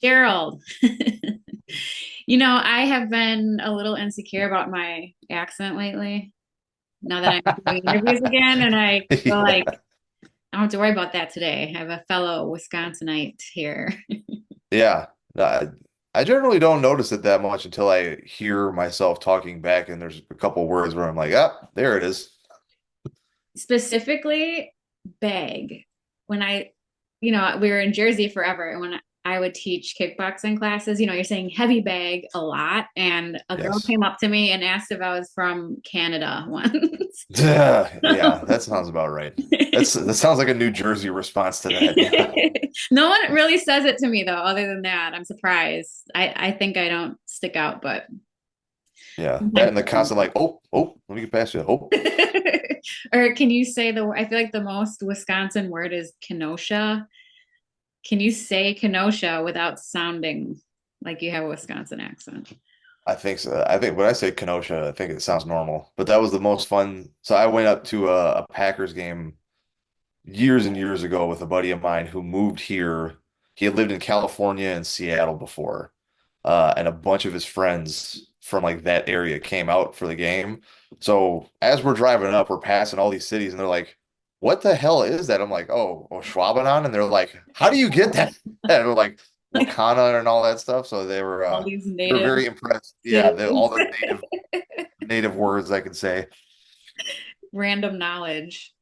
Gerald. I have been a little insecure about my accent lately. Now that I'm doing interviews again, and I feel like Yeah. I don't have to worry about that today. I have a fellow Wisconsinite here. Yeah. No, I generally don't notice it that much until I hear myself talking back and there's a couple words where I'm like, ah, there it is. Specifically, bag. When we were in Jersey forever, and when I would teach kickboxing classes, you're saying heavy bag a lot. And a girl Yes. came up to me and asked if I was from Canada once. Yeah, that sounds about right. That sounds like a New Jersey response to that. Yeah. No one really says it to me though, other than that. I'm surprised. I think I don't stick out, but Yeah. That sometimes and the constant like, oh, let me get past you. Oh. or can you say I feel like the most Wisconsin word is Kenosha. Can you say Kenosha without sounding like you have a Wisconsin accent? I think so. I think when I say Kenosha, I think it sounds normal. But that was the most fun. So I went up to a Packers game years and years ago with a buddy of mine who moved here. He had lived in California and Seattle before. And a bunch of his friends from like that area came out for the game. So as we're driving up, we're passing all these cities and they're like, what the hell is that? I'm like, oh, Schwabenon. And they're like, how do you get that? And we're like, Wakana and all that stuff. So All these they were native very impressed. Yeah, all cities, the native words I could say. random knowledge.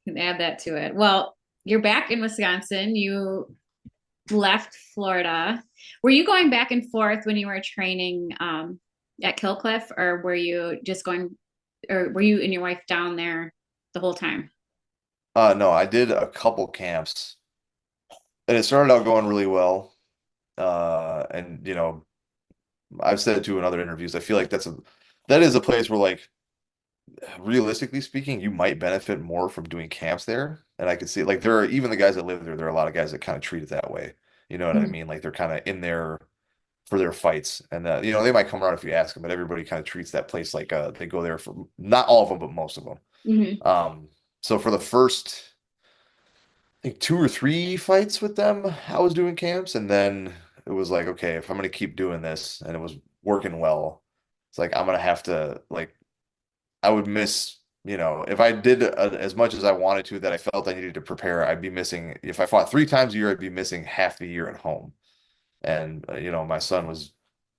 You can add that to it. Well, you're back in Wisconsin. You left Florida. Were you going back and forth when you were training at Killcliff, or were you just going, or were you and your wife down there the whole time? No, I did a couple camps and it started out going really well. And I've said it too in other interviews. I feel like that is a place where like realistically speaking, you might benefit more from doing camps there. And I could see like there are even the guys that live there are a lot of guys that kind of treat it that way. You know what I Mhm. mean? Like they're kind of in there for their fights. And they might come around if you ask them, but everybody kind of treats that place like they go there for not all of them, but most of them. Mhm. Um, so for the first I think two or three fights with them, I was doing camps, and then it was like, okay, if I'm gonna keep doing this and it was working well, it's like I'm gonna have to like I would miss, if I did as much as I wanted to that I felt I needed to prepare, I'd be missing, if I fought three times a year, I'd be missing half the year at home. And, my son was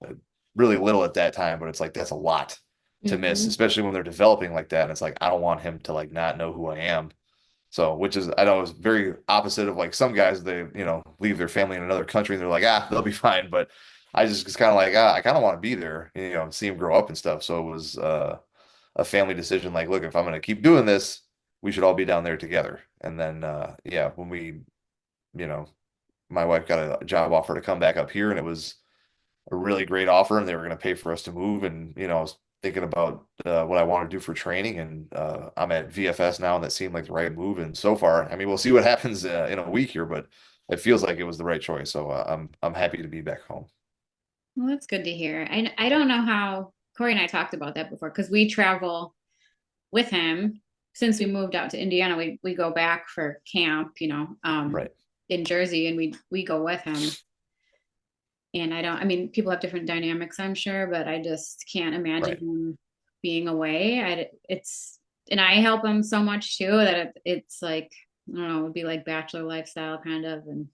uh, really little at that time, but it's like that's a lot to miss, Mhm. especially when they're developing like that. And it's like, I don't want him to like not know who I am. So, which is, I know is very opposite of like some guys, they, leave their family in another country and they're like, they'll be fine. But I just was kind of like, I kind of want to be there, and see him grow up and stuff. So it was, a family decision like, look, if I'm going to keep doing this, we should all be down there together. And then, yeah, when you know, my wife got a job offer to come back up here, and it was a really great offer, and they were going to pay for us to move. And, I was thinking about what I want to do for training, and I'm at VFS now, and that seemed like the right move. And so far, I mean, we'll see what happens in a week here, but it feels like it was the right choice. So I'm happy to be back home. Well, that's good to hear. I don't know how Corey and I talked about that before because we travel with him since we moved out to Indiana. We go back for camp, Right. in Jersey, and we go with him. And I mean, people have different dynamics, I'm sure, but I just can't imagine Right. him being away. And I help him so much too that it's like, I don't know, it would be like bachelor lifestyle kind of, and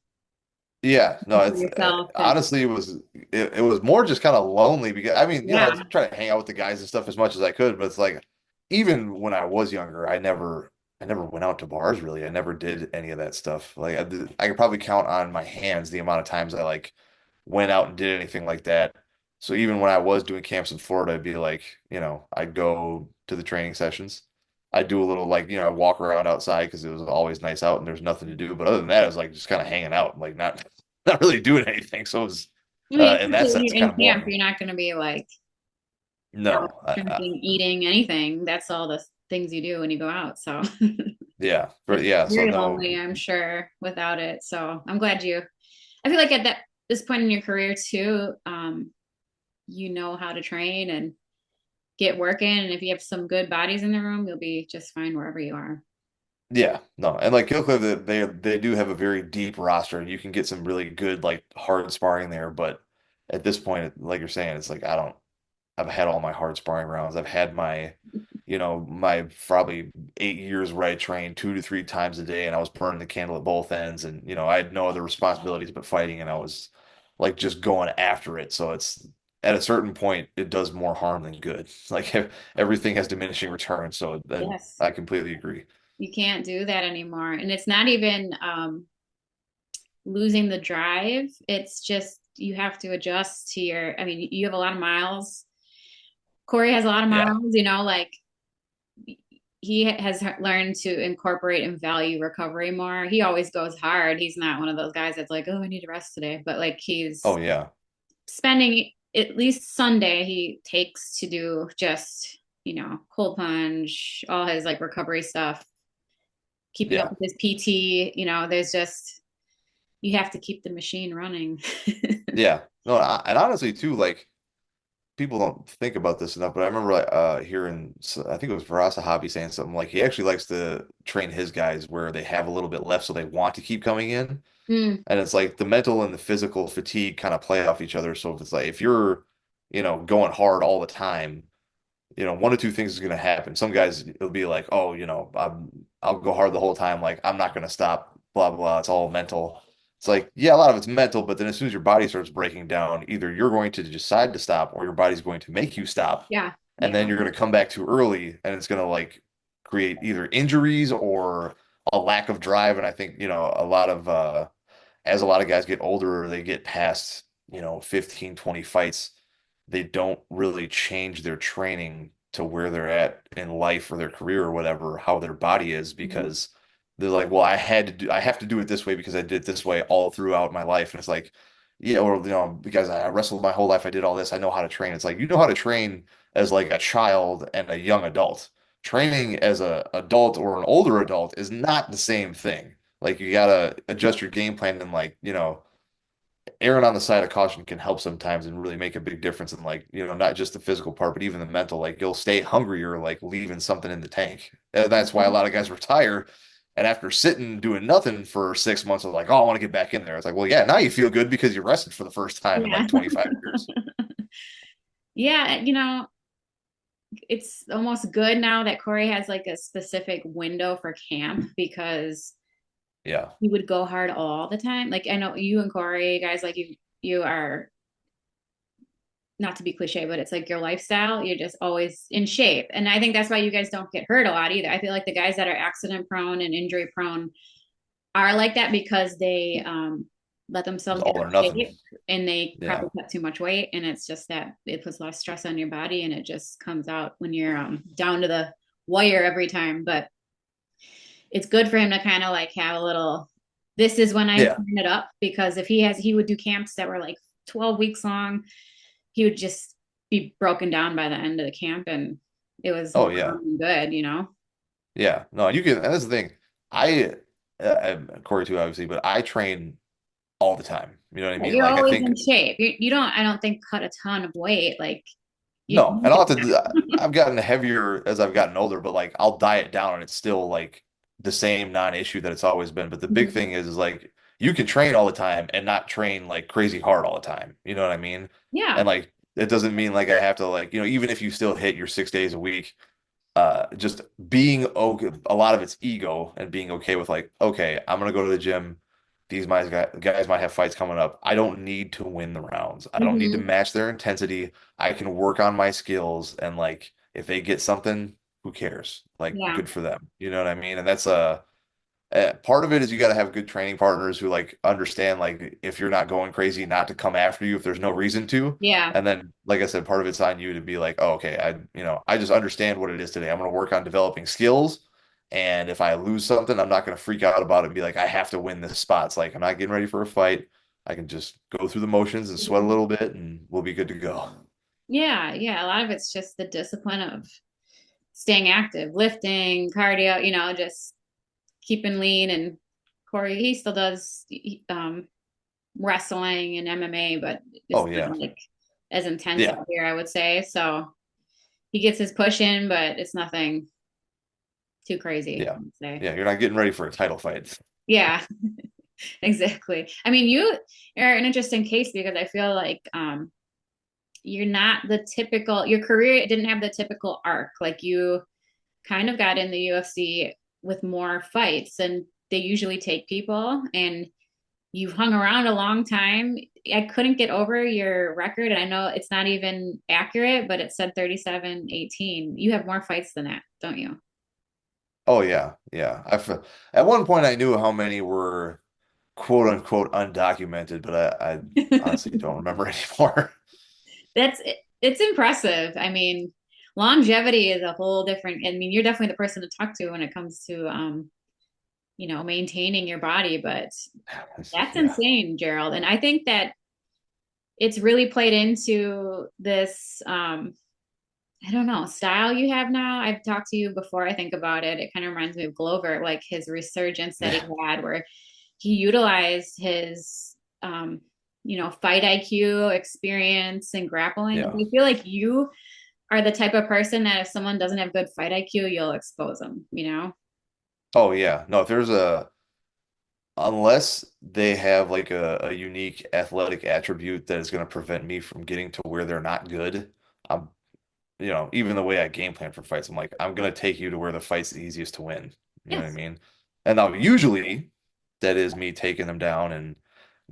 Yeah, no, for it's yourself. And honestly it was more just kind of lonely because I mean, I yeah. try to hang out with the guys and stuff as much as I could, but it's like even when I was younger, I never went out to bars really. I never did any of that stuff. Like I could probably count on my hands the amount of times I like went out and did anything like that. So even when I was doing camps in Florida, it'd be like, I'd go to the training sessions. I'd do a little like, I'd walk around outside because it was always nice out and there's nothing to do. But other than that, it was like just kind of hanging out, like not not really doing anything. So it was, I mean, in that especially when sense, you're kind in of camp, boring. you're not going to be like out No, drinking, eating, anything. That's all the things you do when you go out. So yeah, it's yeah. So very no, lonely, I'm sure, without it. So I'm glad I feel like at this point in your career too, you know how to train and get working. And if you have some good bodies in the room, you'll be just fine wherever you are. Yeah, no, and like Killcliff, they do have a very deep roster, and you can get some really good like hard sparring there. But at this point, like you're saying, it's like I don't. I've had all my hard sparring rounds. I've had my, my probably 8 years where I trained 2 to 3 times a day, and I was burning the candle at both ends, and I had no other responsibilities but fighting, and I was like just going after it. So it's at a certain point, it does more harm than good. Like everything has diminishing returns. So then Yes. I completely agree. You can't do that anymore. And it's not even losing the drive. It's just you have to adjust to your, I mean, you have a lot of miles. Corey has a lot of Yeah. miles, like he has learned to incorporate and value recovery more. He always goes hard. He's not one of those guys that's like, oh, I need to rest today. But like Oh he's yeah. spending at least Sunday he takes to do just, cold plunge, all his like recovery stuff, keeping up Yeah. with his PT. There's just, you have to keep the machine running. Yeah. No, and honestly too, like people don't think about this enough, but I remember hearing, I think it was Varasa Hobby saying something like he actually likes to train his guys where they have a little bit left, so they want to keep coming in. Mm, And it's like the mental and the physical fatigue kind of play off each other. So if it's like if you're, going hard all the time, one of two things is going to happen. Some guys, it'll be like, oh, I'll go hard the whole time. Like, I'm not going to stop, blah, blah, blah. It's all mental. It's like, yeah, a lot of it's mental, but then as soon as your body starts breaking down, either you're going to decide to stop or your body's going to make you stop. yeah, And yeah. then you're going to come back too early and it's going to like create either injuries or a lack of drive. And I think, as a lot of guys get older, they get past, 15, 20 fights, they don't really change their training to where they're at in life or their career or whatever, how their body is, Mhm. because they're like, well, I have to do it this way because I did it this way all throughout my life. And it's like, yeah, or, because I wrestled my whole life, I did all this, I know how to train. It's like, you know how to train as like a child and a young adult. Training as a adult or an older adult is not the same thing. Like you gotta adjust your game plan and like, erring on the side of caution can help sometimes and really make a big difference in like, not just the physical part, but even the mental. Like you'll stay hungrier, like leaving something in the tank. And that's why a lot of guys retire. And after sitting doing nothing for 6 months, of like, oh, I want to get back in there. It's like, well, yeah, now you feel good because you rested for the first time in Yeah. like 25 years. Yeah, it's almost good now that Corey has like a specific window for camp because Yeah. he would go hard all the time. Like I know you and Corey, guys, like you are, not to be cliche, but it's like your lifestyle. You're just always in shape. And I think that's why you guys don't get hurt a lot either. I feel like the guys that are accident prone and injury prone are like that because they let It's themselves get all out or of nothing. shape and they Yeah. probably cut too much weight. And it's just that it puts a lot of stress on your body and it just comes out when you're down to the wire every time. But it's good for him to kind of like have a little, this is when I Yeah. turn it up, because if he would do camps that were like 12 weeks long, he would just be broken down by the end of the camp and it was Oh, more yeah. harm than good. Yeah. No, you can, and that's the thing. And Corey too, obviously, but I train all the time. You know what I Yeah, mean? you're Like, I always think in shape. You don't, I don't think, cut a ton of weight. Like you no, and need I'll have to to. I've gotten heavier as I've gotten older, but like I'll diet down and it's still like the same non-issue that it's always been. But the big thing is like you can train all the time and not train like crazy hard all the time. You know what I mean? Yeah. And like it doesn't mean like I have to like, even if you still hit your 6 days a week, just being okay, a lot of it's ego and being okay with like, okay, I'm gonna go to the gym. These guys might have fights coming up. I don't need to win the rounds. I don't need to Hmm. match their intensity. I can work on my skills and like if they get something, who cares? Like Yeah. good for them. You know what I mean? And that's part of it is you got to have good training partners who like understand like if you're not going crazy, not to come after you if there's no reason to. Yeah. And then, like I said, part of it's on you to be like, oh, okay, I just understand what it is today. I'm going to work on developing skills. And if I lose something, I'm not going to freak out about it and be like, I have to win this spot. It's like I'm not getting ready for a fight. I can just go through the motions and sweat a little bit, and we'll be good to go. Yeah. Yeah. A lot of it's just the discipline of staying active, lifting, cardio, just keeping lean. And Corey, he still does wrestling and MMA, but it's Oh yeah, not like as intense yeah, out here, I would say. So he gets his push in, but it's nothing too crazy, Yeah. I'd say. Yeah. You're not getting ready for a title fight. Yeah, exactly. I mean, you are an interesting case because I feel like you're not the typical, your career didn't have the typical arc. Like you kind of got in the UFC with more fights and they usually take people, and you've hung around a long time. I couldn't get over your record. And I know it's not even accurate, but it said 37-18. You have more fights than that, don't you? Oh yeah. Yeah. At one point I knew how many were quote unquote undocumented, but I honestly don't remember anymore. That's it's impressive. I mean, longevity is a whole different, I mean, you're definitely the person to talk to when it comes to maintaining your body, but that's Yeah. insane, Gerald. And I think that it's really played into this I don't know, style you have now. I've talked to you before. I think about it. It kind of reminds me of Glover, like his resurgence that he Yeah. had, where he utilized his, fight IQ, experience, and grappling. Yeah. I feel like you are the type of person that if someone doesn't have good fight IQ, you'll expose them, you know? Oh yeah. No, if there's a unless they have like a unique athletic attribute that is going to prevent me from getting to where they're not good, I'm, even the way I game plan for fights, I'm like, I'm going to take you to where the fight's the easiest to win. You know what I Yes. mean? And now usually that is me taking them down and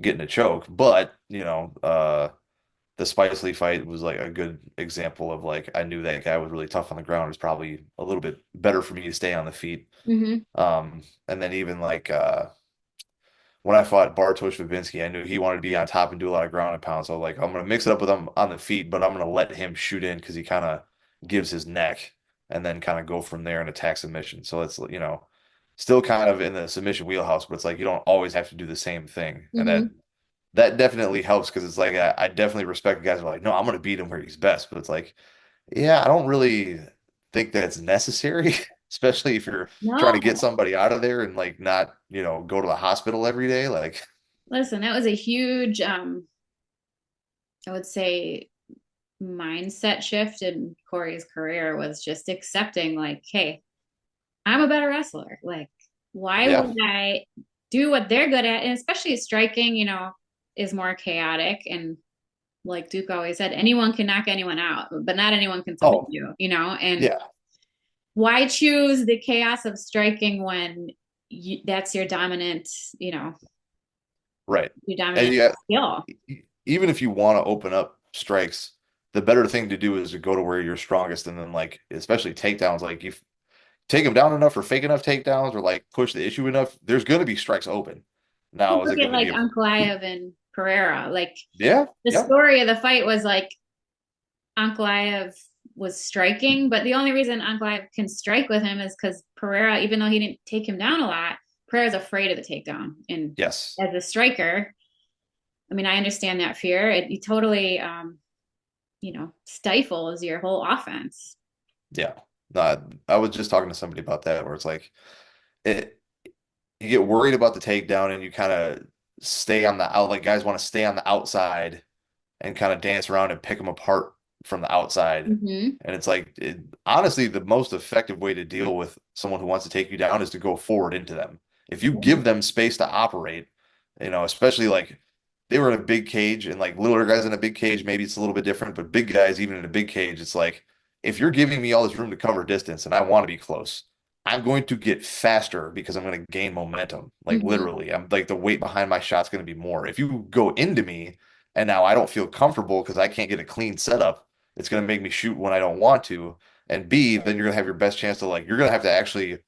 getting a choke, but the Spice Lee fight was like a good example of like I knew that guy was really tough on the ground. It was probably a little bit better for me to stay on the feet. Mm-hmm. And then even like when I fought Bartosz Fabinski, I knew he wanted to be on top and do a lot of ground and pound. So like I'm gonna mix it up with him on the feet, but I'm gonna let him shoot in because he kind of gives his neck and then kind of go from there and attack submission. So it's still kind of in the submission wheelhouse, but it's like you don't always have to do the same thing. And that Mm-hmm. that definitely helps because it's like I definitely respect guys who are like, no, I'm gonna beat him where he's best. But it's like, yeah, I don't really think that's necessary, especially if you're trying to get No, somebody out of there and like not, go to the hospital every day. Like, listen, that was a huge, I would say, mindset shift in Corey's career was just accepting, like, hey, I'm a better wrestler. Like, why yeah. would I do what they're good at? And especially striking, is more chaotic. And like Duke always said, anyone can knock anyone out, but not anyone can submit Oh, you. And yeah. why choose the chaos of striking when that's you know, Right. your And dominant yeah, skill? even if you want to open up strikes, the better thing to do is to go to where you're strongest and then like especially takedowns, like you take them down enough or fake enough takedowns or like push the issue enough, there's going to be strikes open. Well, Now, is it look at going to like be Ankalaev and Pereira. Like yeah, the yeah. story of the fight was like Ankalaev was striking, but the only reason Ankalaev can strike with him is because Pereira, even though he didn't take him down a lot, Pereira's afraid of the takedown. And Yes. as a striker, I mean, I understand that fear. It totally, stifles your whole offense. Yeah. No, I was just talking to somebody about that where it's like it you get worried about the takedown and you kind of stay on the out like guys want to stay on the outside and kind of dance around and pick them apart from the outside. Mm-hmm. And it's like honestly the most effective way to deal with someone who wants to take you down is to go forward into them. If you Mm-hmm. give them space to operate, especially like they were in a big cage and like littler guys in a big cage, maybe it's a little bit different, but big guys, even in a big cage, it's like if you're giving me all this room to cover distance and I want to be close, I'm going to get faster because I'm going to gain momentum. Like Mm-hmm. literally, I'm like the weight behind my shot's going to be more. If you go into me and now I don't feel comfortable because I can't get a clean setup, it's going to make me shoot when I don't want to. And B, then you're going to have your best chance to like, you're going to have to actually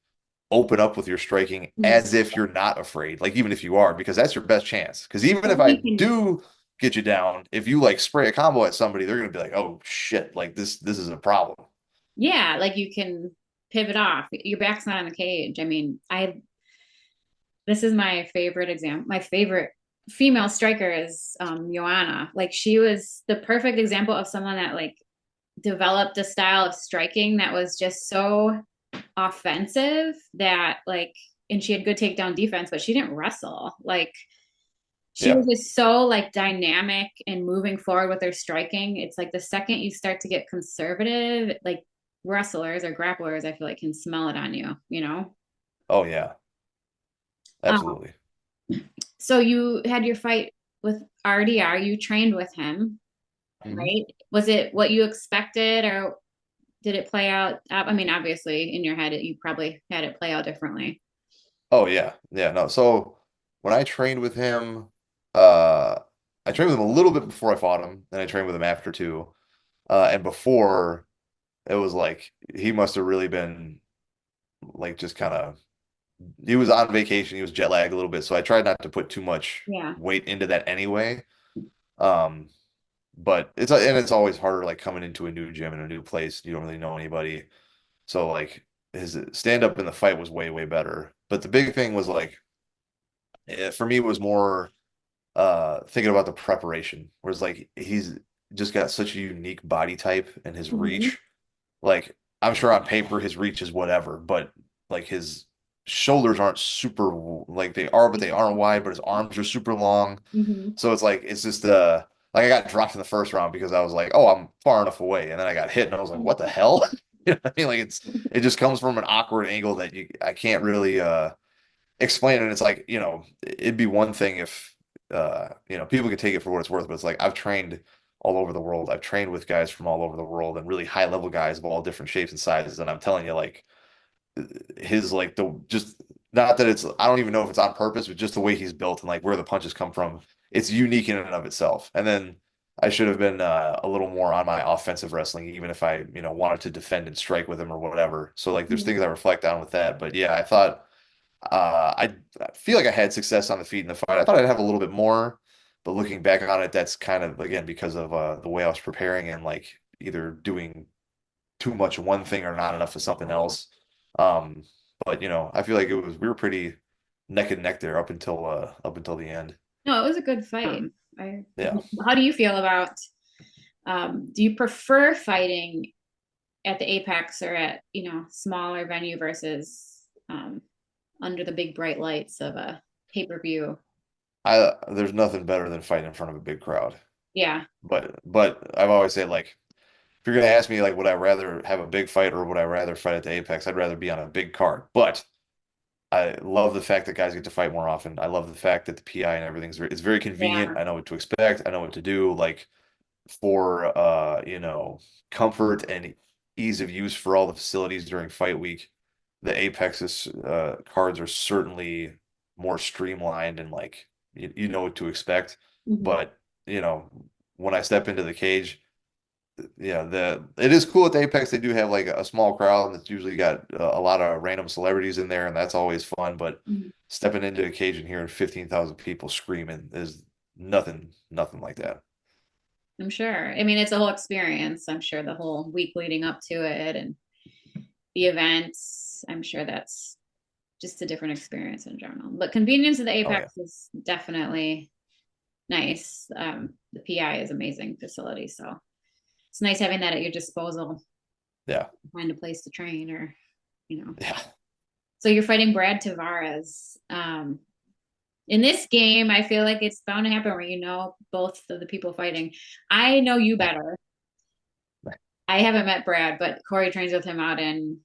open up with your striking Mm-hmm. as if you're not afraid, like even if you are, because that's your best chance. Because even if Well, I he can, do get you down, if you like spray a combo at somebody, they're gonna be like, "Oh shit, like this is a problem." yeah, like you can pivot off. Your back's not on the cage. I mean, this is my favorite example. My favorite female striker is Joanna. Like she was the perfect example of someone that like developed a style of striking that was just so offensive that like, and she had good takedown defense, but she didn't wrestle. Like she Yeah, was just so like dynamic and moving forward with her striking. It's like the second you start to get conservative, like wrestlers or grapplers, I feel like can smell it on you, you know? Oh yeah, Um, absolutely. so you had your fight with RDR, you trained with him, Hmm. right? Was it what you expected or did it play out? I mean, obviously in your head, you probably had it play out differently. Oh yeah, yeah. No, so when I trained with him, uh, I trained with him a little bit before I fought him, and I trained with him after too. And before, it was like he must have really been like just kind of he was on vacation, he was jet lagged a little bit, so I tried not to put too much Yeah. weight into that anyway. Um, but it's always harder like coming into a new gym in a new place. You don't really know anybody. So like his stand up in the fight was way, way better. But the big thing was like for me it was more thinking about the preparation. Whereas like he's just got such a unique body type and his Mhm. reach. Like I'm sure on paper his reach is whatever, but like his shoulders aren't super like they are, but they aren't wide, but his arms are super long. Mhm. So it's like it's just like I got dropped in the first round because I was like, oh, I'm far enough away, and then I got hit, and I was like, what the hell? You know what I mean? Like it just comes from an awkward angle that I can't really explain it. And it's like, it'd be one thing if people could take it for what it's worth, but it's like I've trained all over the world. I've trained with guys from all over the world and really high level guys of all different shapes and sizes. And I'm telling you, like his like the just not that it's I don't even know if it's on purpose, but just the way he's built and like where the punches come from, it's unique in and of itself. And then I should have been a little more on my offensive wrestling, even if I, wanted to defend and strike with him or whatever. So like there's things I reflect on with that. But yeah, I thought I feel like I had success on the feet in the fight. I thought I'd have a little bit more, but looking back on it, that's kind of again because of the way I was preparing and like either doing too much one thing or not enough of something else. Um, but I feel like we were pretty neck and neck there up until the end. No, it was a good fight. I, Yeah. how do you feel about, do you prefer fighting at the Apex or at, smaller venue versus under the big bright lights of a pay-per-view? I There's nothing better than fighting in front of a big crowd. Yeah. But I've always said like if you're gonna ask me like would I rather have a big fight or would I rather fight at the Apex, I'd rather be on a big card. But I love the fact that guys get to fight more often. I love the fact that the PI and everything's it's very convenient. Yeah. I know what to expect. I know what to do. Like for comfort and ease of use for all the facilities during fight week, the Apex's cards are certainly more streamlined and like you know what to expect. Mhm. But you know, when I step into the cage, yeah, it is cool at the Apex. They do have like a small crowd that's usually got a lot of random celebrities in there, and that's always fun. But Mhm. stepping into a cage and hearing 15,000 people screaming is nothing like that. I'm sure. I mean, it's a whole experience. I'm sure the whole week leading up to it and the events, I'm sure that's just a different experience in general. But convenience of the Oh yeah, Apex is definitely nice. The PI is amazing facility, so it's nice having that at your disposal. yeah, Find a place to train, or you know. yeah. So you're fighting Brad Tavares. In this game, I feel like it's bound to happen where you know both of the people fighting. I know you better. I haven't met Brad, but Corey trains with him out in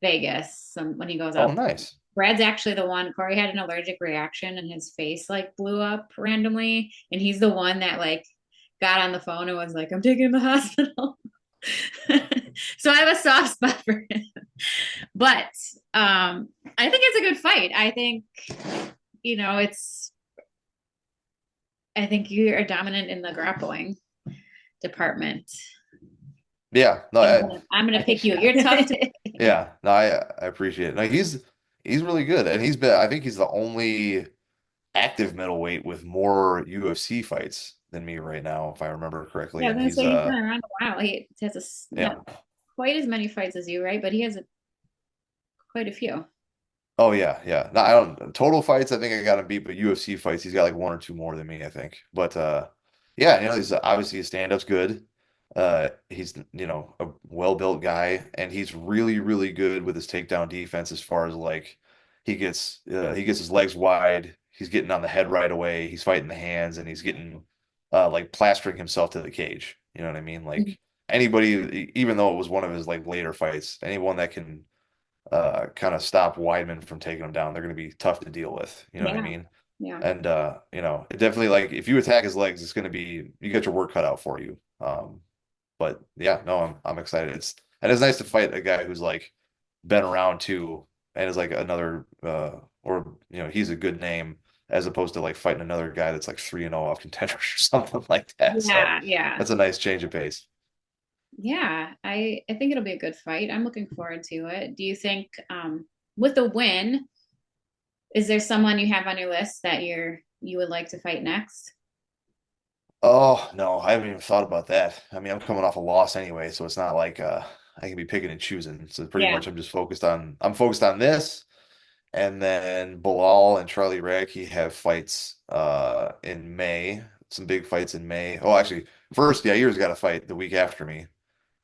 Vegas when he goes Oh, out. nice. Brad's actually the one. Corey had an allergic reaction and his face like blew up randomly, and he's the one that like got on the phone and was like, "I'm taking him to the hospital." So I have a soft spot for him, but I think it's a good fight. I think it's. I think you are dominant in the grappling department. Yeah, no, I'm gonna pick you. You're tough to. yeah, no, I appreciate it. No, he's really good, and I think he's the only active middleweight with more UFC fights than me right now, if I remember correctly. Yeah, I was And gonna he's say he's been around a while. He has yeah. not quite as many fights as you, right? But he has quite a few. Oh yeah, yeah. No, I don't total fights. I think I got him beat, but UFC fights, he's got like one or two more than me, I think. But yeah, he's obviously his stand-up's good. He's a well-built guy, and he's really, really good with his takedown defense as far as like he gets his legs wide. He's getting on the head right away. He's fighting the hands, and he's getting like plastering himself to the cage. You know what I mean? Like anybody, even though it was one of his like later fights, anyone that can kind of stop Weidman from taking him down, they're going to be tough to deal with. You know what I Yeah. mean? Yeah. And you know, it definitely like if you attack his legs, it's going to be you get your work cut out for you. But yeah, no, I'm excited. It's nice to fight a guy who's like been around too, and is like another or you know he's a good name as opposed to like fighting another guy that's like 3-0 off contenders or something like that. So Yeah. Yeah. that's a nice change of pace. Yeah. I think it'll be a good fight. I'm looking forward to it. Do you think with the win, is there someone you have on your list that you would like to fight next? Oh no, I haven't even thought about that. I mean, I'm coming off a loss anyway, so it's not like I can be picking and choosing. So pretty Yeah. much I'm focused on this. And then Bilal and Charlie Radke have fights in May. Some big fights in May. Oh, actually, first Yair's got a fight the week after me.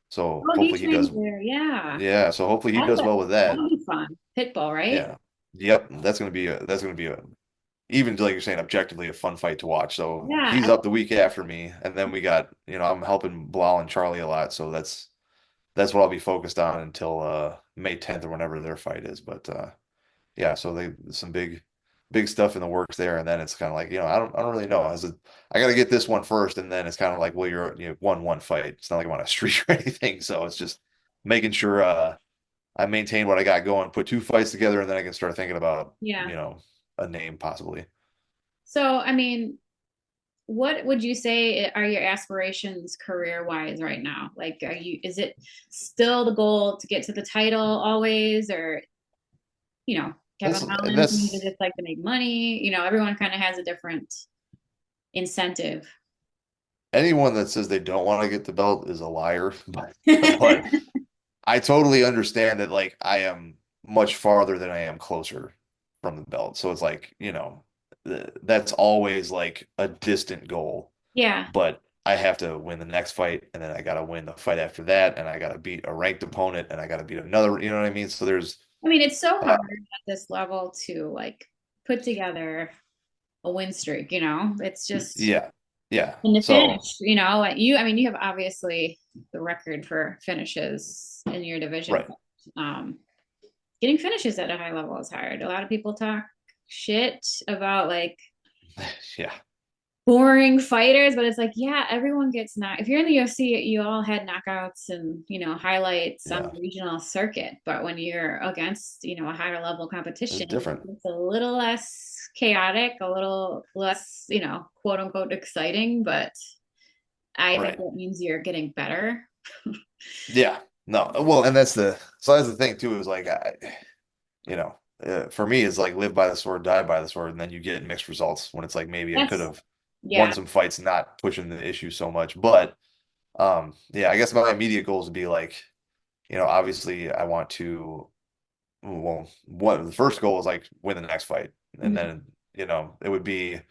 So Oh, he hopefully he trains does. there. Yeah. Yeah, so hopefully he does well with that. That'll be fun. Pitbull, right? Yeah. Yep, that's gonna be a even like you're saying objectively a fun fight to watch. So Yeah. he's up the week after me, and then we got, you know, I'm helping Bilal and Charlie a lot, so that's what I'll be focused on until May 10th or whenever their fight is. But yeah, so they some big stuff in the works there, and then it's kind of like, you know, I don't really know. I got to get this one first, and then it's kind of like, well, you know, won one fight. It's not like I'm on a streak or anything, so it's just making sure I maintain what I got going, put two fights together, and then I can start thinking about, Yeah. you know, a name possibly. So, I mean, what would you say are your aspirations career wise right now? Like, is it still the goal to get to the title always, or, Kevin Holland seems to That's just like to make money? Everyone kind of has a different incentive. anyone that says they don't want to get the belt is a liar, but I totally understand that like I am much farther than I am closer from the belt. So it's like, you know, that's always like a distant goal. Yeah. But I have to win the next fight and then I gotta win the fight after that and I gotta beat a ranked opponent and I gotta beat another, you know what I mean? So there's I mean, it's so uh hard at this level to like put together a win streak, It's just yeah. Yeah. in the So finish, I mean, you have obviously the record for finishes in your division. right. Getting finishes at a high level is hard. A lot of people talk shit about like Yeah. boring fighters, but it's like, yeah, everyone gets knocked. If you're in the UFC, you all had knockouts and, highlights on Yeah. the regional circuit. But when you're against, a higher level It's competition, different. it's a little less chaotic, a little less, quote unquote exciting. But I think Right. that means you're getting better. Yeah. No. Well, and that's the thing too, is like you know, for me, it's like live by the sword, die by the sword, and then you get mixed results when it's like maybe I could Yes. have won Yeah. some fights not pushing the issue so much. But yeah, I guess my immediate goals would be like, you know, obviously I want to well, what the first goal is like win the next fight. And Mhm. then, you know, it would be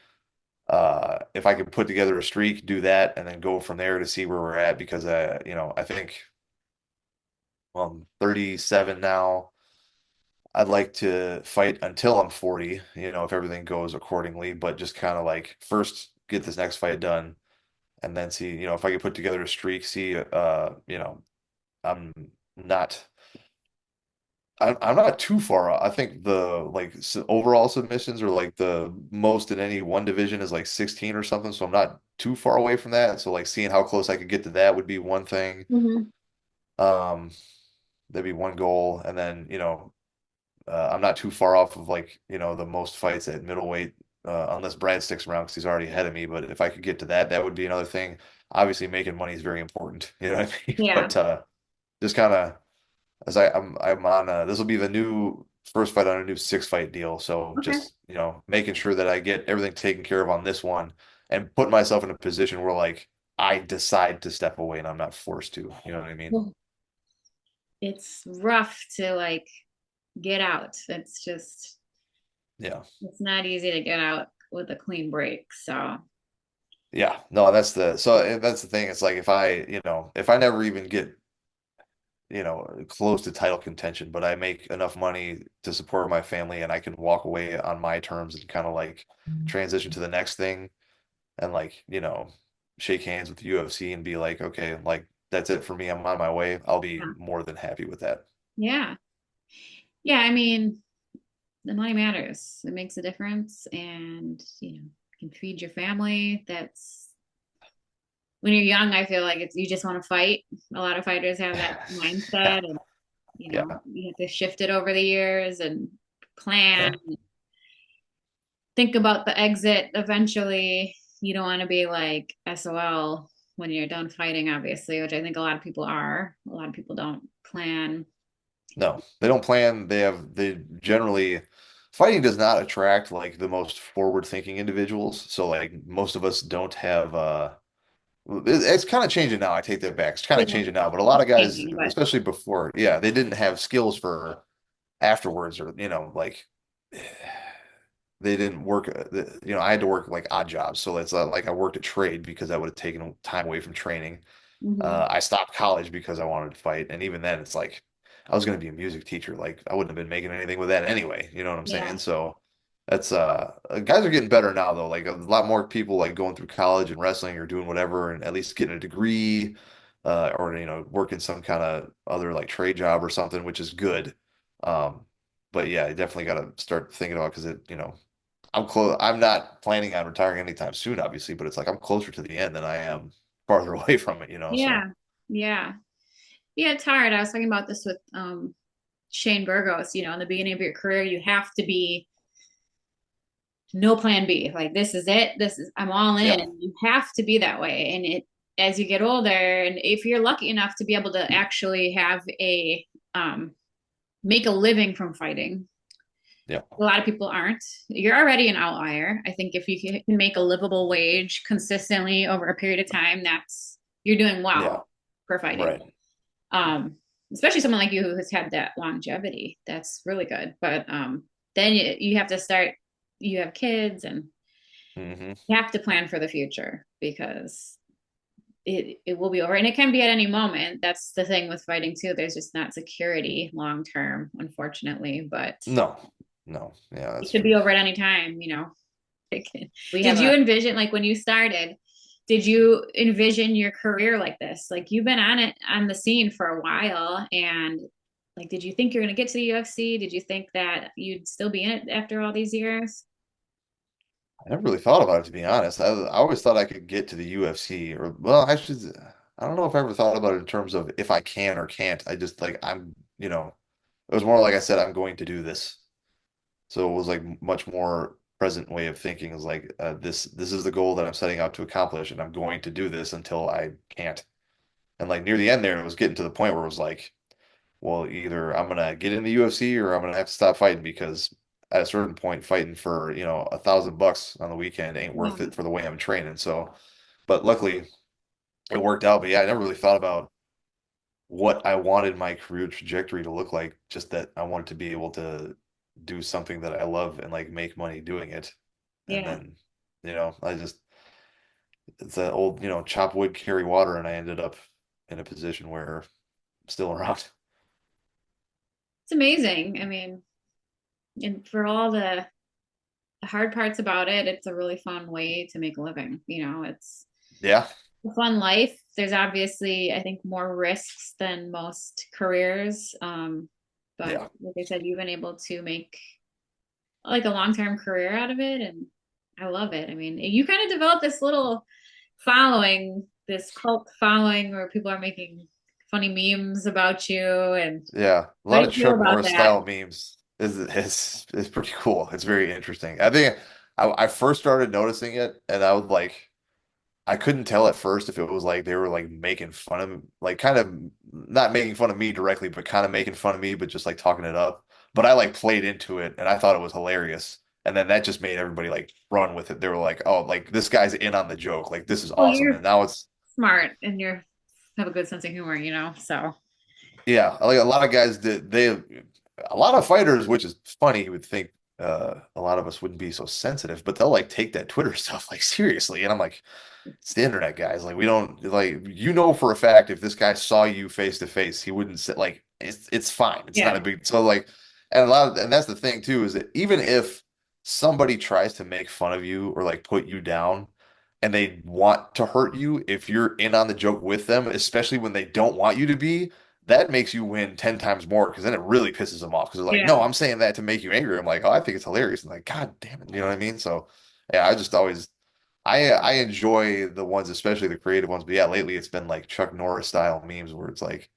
if I could put together a streak, do that, and then go from there to see where we're at because you know, I think well, I'm 37 now. I'd like to fight until I'm 40, you know, if everything goes accordingly, but just kind of like first get this next fight done and then see, you know, if I could put together a streak, see, you know, I'm not, I'm not too far off. I think the like overall submissions are like the most in any one division is like 16 or something. So I'm not too far away from that. So like seeing how close I could get to that would be one thing. Mhm. Um, that'd be one goal. And then, you know, I'm not too far off of like, you know, the most fights at middleweight, unless Brad sticks around because he's already ahead of me. But if I could get to that, that would be another thing. Obviously, making money is very important. You know what I mean? Yeah. But just kind of as I'm on this will be the new first fight on a new 6 fight deal. So Okay. just, you know, making sure that I get everything taken care of on this one and put myself in a position where like I decide to step away and I'm not forced to. You know what I mean? Well, it's rough to like get out. Yeah. It's not easy to get out with a clean break. So, Yeah, no, that's the thing. It's like if I, you know, if I never even get, you know, close to title contention, but I make enough money to support my family and I can walk away on my terms and kind of like transition to the next thing and like, you know, shake hands with the UFC and be like, okay, like that's it for me. I'm on my way. I'll be Yeah. more than happy with that. Yeah. Yeah. I mean, the money matters. It makes a difference. And, you can feed your family. That's when you're young, I feel like you just want to fight. A lot of fighters have that mindset, and Yeah. you have to shift it over the years and plan, Yeah. think about the exit eventually. You don't want to be like SOL when you're done fighting, obviously, which I think a lot of people are. A lot of people don't plan. No, they don't plan. They generally, fighting does not attract like the most forward-thinking individuals. So like most of us don't have it's kind of changing now. I take that back. It's kind Yeah, of changing now, but a lot of guys, thinking, but especially before, yeah, they didn't have skills for afterwards, or like they didn't work. I had to work like odd jobs, so it's like I worked a trade because that would have taken time away from training. mhm. I stopped college because I wanted to fight, and even then, it's like I was going to be a music teacher. Like I wouldn't have been making anything with that anyway. You know what I'm Yeah, saying? So that's guys are getting better now though. Like a lot more people like going through college and wrestling or doing whatever, and at least getting a degree, or working some kind of other like trade job or something, which is good. Um, but yeah, I definitely got to start thinking about because I'm close. I'm not planning on retiring anytime soon, obviously, but it's like I'm closer to the end than I am farther away from it. So. yeah, yeah, yeah. It's hard. I was talking about this with Shane Burgos. In the beginning of your career, you have to be no plan B. Like this is it. I'm all Yeah. in. You have to be that way. And as you get older, and if you're lucky enough to be able to actually have um make a living from fighting, Yeah. a lot of people aren't. You're already an outlier. I think if you can make a livable wage consistently over a period of time, you're doing Yeah. well for fighting. Right. Um, Especially someone like you who has had that longevity. That's really good. But then you have to start. You have kids, and Hmm. you have to plan for the future because it will be over, and it can be at any moment. That's the thing with fighting too. There's just not security long term, unfortunately. But No. No. Yeah, it that's could be true. over at any time. We Did have you a envision, like when you started, did you envision your career like this? Like you've been on the scene for a while, and like did you think you're going to get to the UFC? Did you think that you'd still be in it after all these years? I never really thought about it, to be honest. I always thought I could get to the UFC, or well, I don't know if I ever thought about it in terms of if I can or can't. I just like it was more like I said, I'm going to do this. So it was like much more present way of thinking is like this is the goal that I'm setting out to accomplish, and I'm going to do this until I can't. And like near the end there, it was getting to the point where it was like, well, either I'm gonna get in the UFC or I'm gonna have to stop fighting because at a certain point, fighting for $1,000 on the weekend ain't Yeah. worth it for the way I'm training. So, but luckily it worked out. But yeah, I never really thought about what I wanted my career trajectory to look like. Just that I wanted to be able to do something that I love and like make money doing it. And Yeah. then, I just it's that old, chop wood, carry water, and I ended up in a position where I'm still around. It's amazing. I mean, and for all the hard parts about it, it's a really fun way to make a living. It's Yeah, a fun life. There's obviously, I think, more risks than most careers. But yeah. like I said, you've been able to make like a long-term career out of it, and I love it. I mean, you kind of developed this little following, this cult following where people are making funny memes about you. And Yeah, a how lot do of you feel Chuck about Norris that? style memes is pretty cool. It's very interesting. I think I first started noticing it, and I was like, I couldn't tell at first if it was like they were like making fun of, like kind of not making fun of me directly, but kind of making fun of me, but just like talking it up. But I like played into it, and I thought it was hilarious. And then that just made everybody like run with it. They were like, "Oh, like this guy's in on the joke. Like this is Well, awesome." you're And now it's smart and you have a good sense of humor, so Yeah, like a lot of guys a lot of fighters, which is funny. You would think a lot of us wouldn't be so sensitive, but they'll like take that Twitter stuff like seriously. And I'm like, it's the internet, guys. Like we don't like for a fact if this guy saw you face to face, he wouldn't sit like it's fine. It's not yeah, a big so like and and that's the thing too, is that even if somebody tries to make fun of you or like put you down, and they want to hurt you, if you're in on the joke with them, especially when they don't want you to be, that makes you win 10 times more because then it really pisses them off because they're like, Yeah, no, I'm saying that to make you angry. I'm like, oh, I think it's hilarious. And like, God damn it. You know what I mean? So yeah, I just always I enjoy the ones, especially the creative ones. But yeah, lately it's been like Chuck Norris style memes where it's like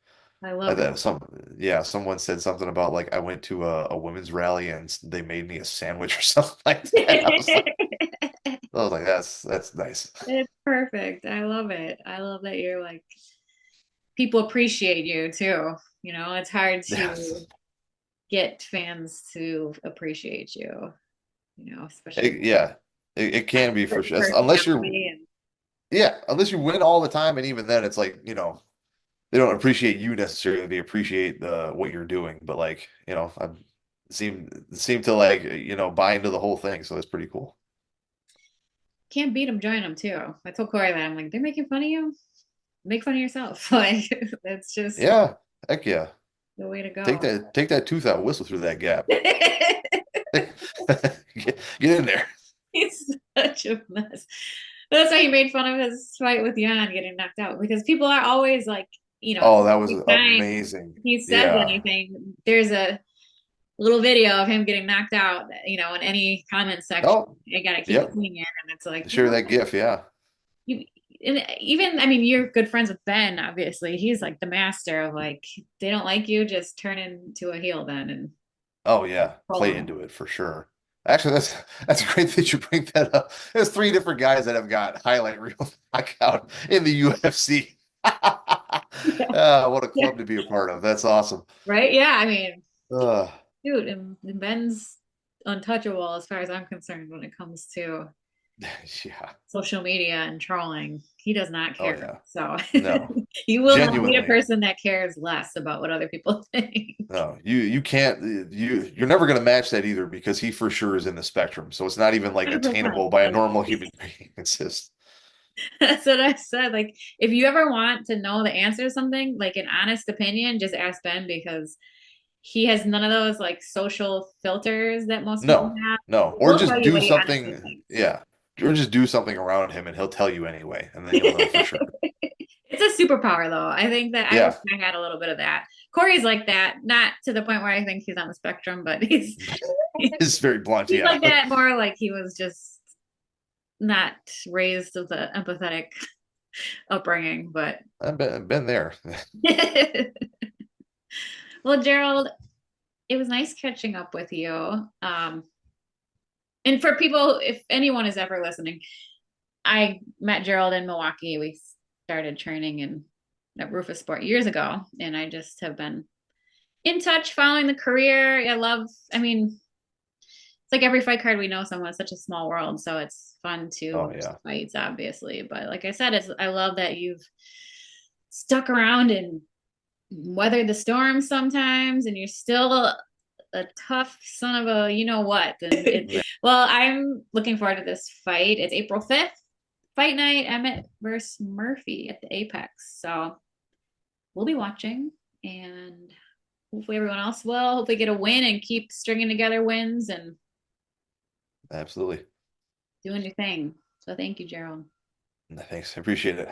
I love it. someone said something about like I went to a women's rally and they made me a sandwich or something like that. I was like, that's nice. It's perfect. I love it. I love that you're like people appreciate you too. You know, it's hard Yes. to get fans to appreciate you, you know, especially Yeah, it can be for sure. Unless you're, personality and yeah, unless you win all the time, and even then, it's like, they don't appreciate you necessarily. They appreciate what you're doing. But like, I seem to like, buy into the whole thing. So it's pretty cool. can't beat them, join them too. I told Corey that I'm like, they're making fun of you. Make fun of yourself. Like that's just Yeah, heck yeah. the way to Take go. that tooth out, whistle through that gap. Get in there. He's such a mess. But that's why he made fun of his fight with Jan getting knocked out because people are always like, you know, Oh, that was every time amazing. he says Yeah. anything, there's a little video of him getting knocked out, you know, in any comment section. Oh, I gotta keep yep. seeing it, and it's like, you Share know, that GIF. Yeah. you, and even I mean, you're good friends with Ben. Obviously, he's like the master of like, they don't like you, just turn into a heel then and Oh yeah, pull play them. into it for sure. Actually, that's great that you bring that up. There's three different guys that have got highlight reel knockout in the UFC. What a Yeah, club to be a part of. That's awesome. right. Yeah, I mean, Uh, dude, and Ben's untouchable as far as I'm concerned when it comes to yeah. social media and trolling. He does not Oh care. yeah. So No, you will not meet a genuinely. person that cares less about what other people think. No, you can't you're never gonna match that either because he for sure is in the spectrum. So it's not even like 100%. attainable by a normal human being. It's just That's what I said. Like, if you ever want to know the answer to something, like an honest opinion, just ask Ben because he has none of those like social filters that most people no, have. no. He Or will tell just you do what he honestly something, thinks. yeah. Or just do something around him and he'll tell you anyway, and then you'll know for sure. It's a superpower, though. I think that I wish Yeah. I had a little bit of that. Corey's like that, not to the point where I think he's on the spectrum, but It's very blunt, he's yeah. like that more like he was just not raised with an empathetic upbringing. But I've been there. well, Gerald, it was nice catching up with you. And for people, if anyone is ever listening, I met Gerald in Milwaukee. We started training in at Rufus Sport years ago, and I just have been in touch, following the career. I mean, it's like every fight card we know someone. It's such a small world, so it's fun to Oh watch the yeah. fights, obviously. But like I said, I love that you've stuck around and weathered the storm sometimes, and you're still a tough son of a you know what. And well, I'm looking forward to this fight. It's April 5th, fight night. Emmett versus Murphy at the Apex. So we'll be watching, and hopefully everyone else will. Hopefully get a win and keep stringing together wins and Absolutely. doing your thing. So thank you, Gerald. Thanks. I appreciate it.